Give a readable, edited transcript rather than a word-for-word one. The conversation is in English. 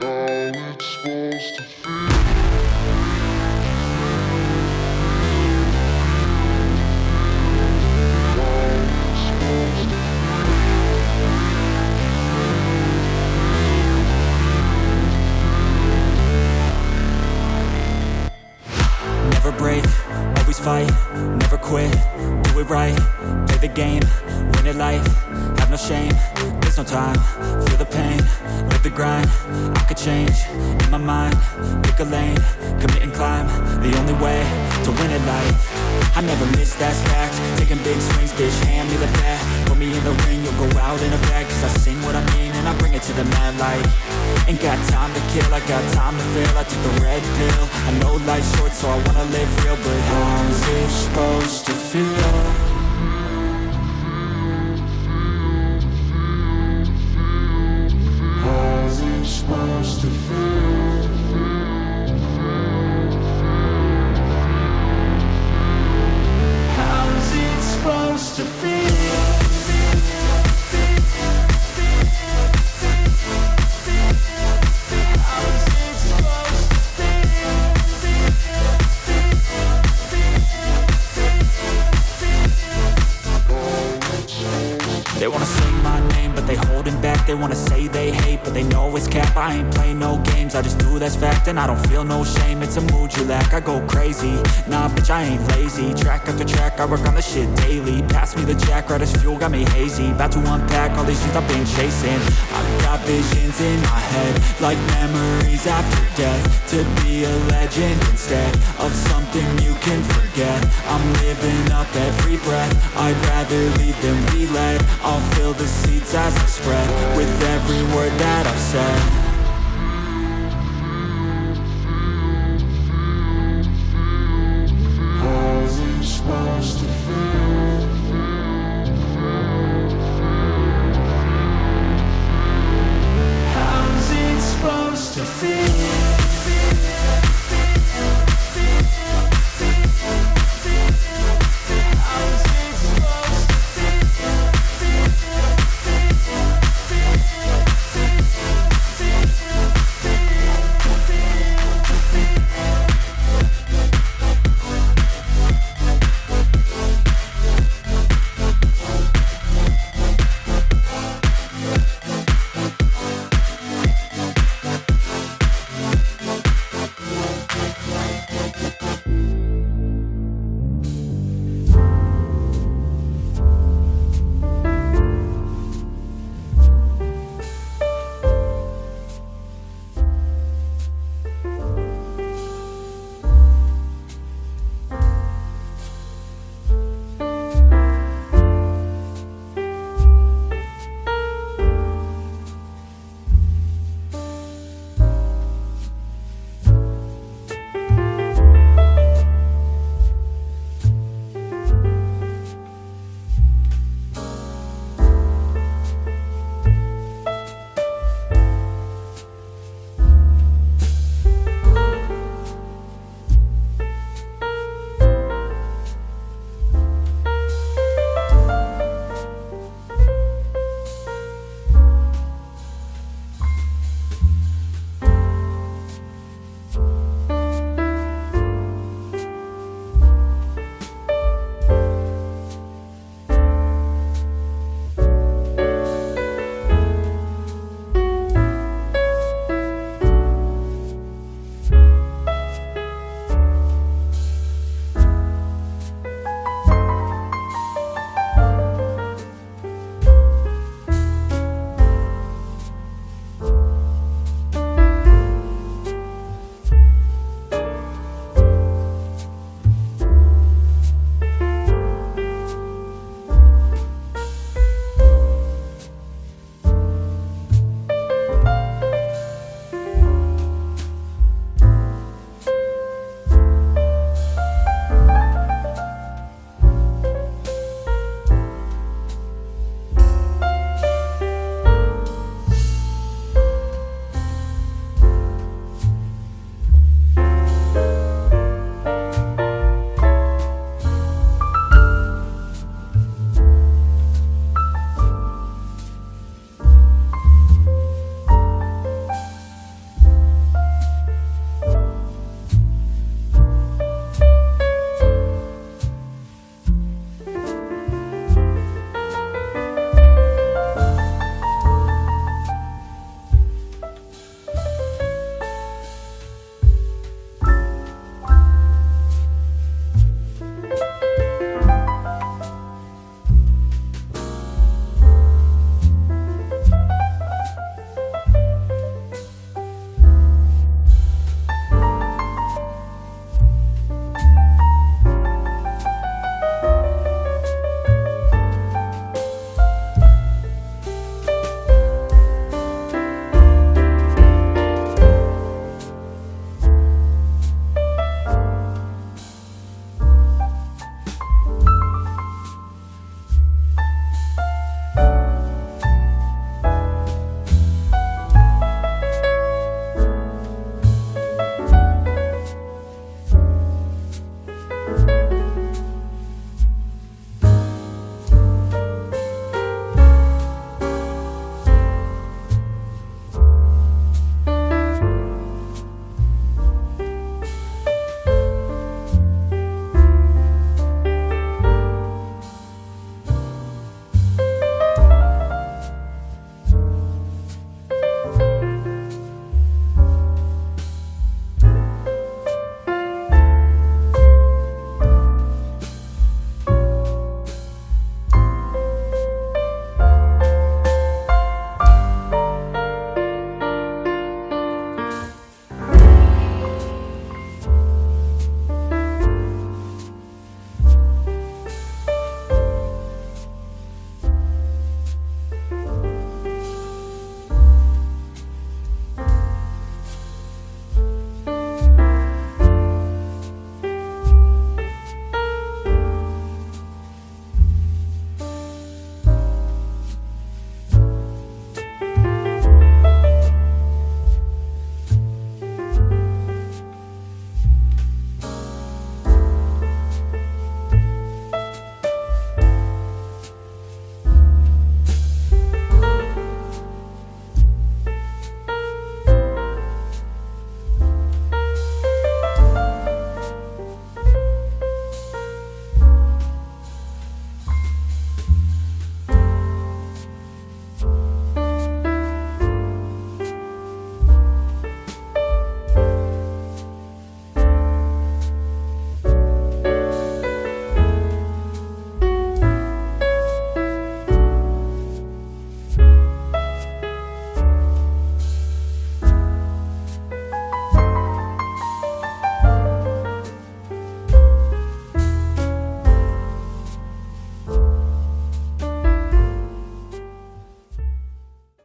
How it's supposed to feel. Never break, always fight, never quit, do it right, play the game, win it life, have no shame, there's no time, feel the pain, live the grind, I could change, in my mind, pick a lane, commit and climb, the only way to win at life. I never miss, that's fact, taking big swings, bitch, hand me the bat, put me in the ring, you'll go out in a bag, cause I sing what I mean and I bring it to the mad light. Ain't got time to kill, I got time to feel, I took the red pill, I know life's short so I wanna live real, but how's it supposed to feel? How's it supposed to feel? How's it supposed to feel? They wanna sing my name, but they holding back. They wanna say they hate, but they know it's cap. I ain't play no games, I just do that's fact. And I don't feel no shame, it's a mood you lack. I go crazy, nah bitch I ain't lazy. Track after track, I work on the shit daily. Pass me the jack, right as fuel, got me hazy. About to unpack all these things I've been chasing. I've got visions in my head, like memories after death. To be a legend instead of something you can forget. I'm living up every breath, I'd rather lead than be led. I'll fill the seats as I spread with every word that I've said.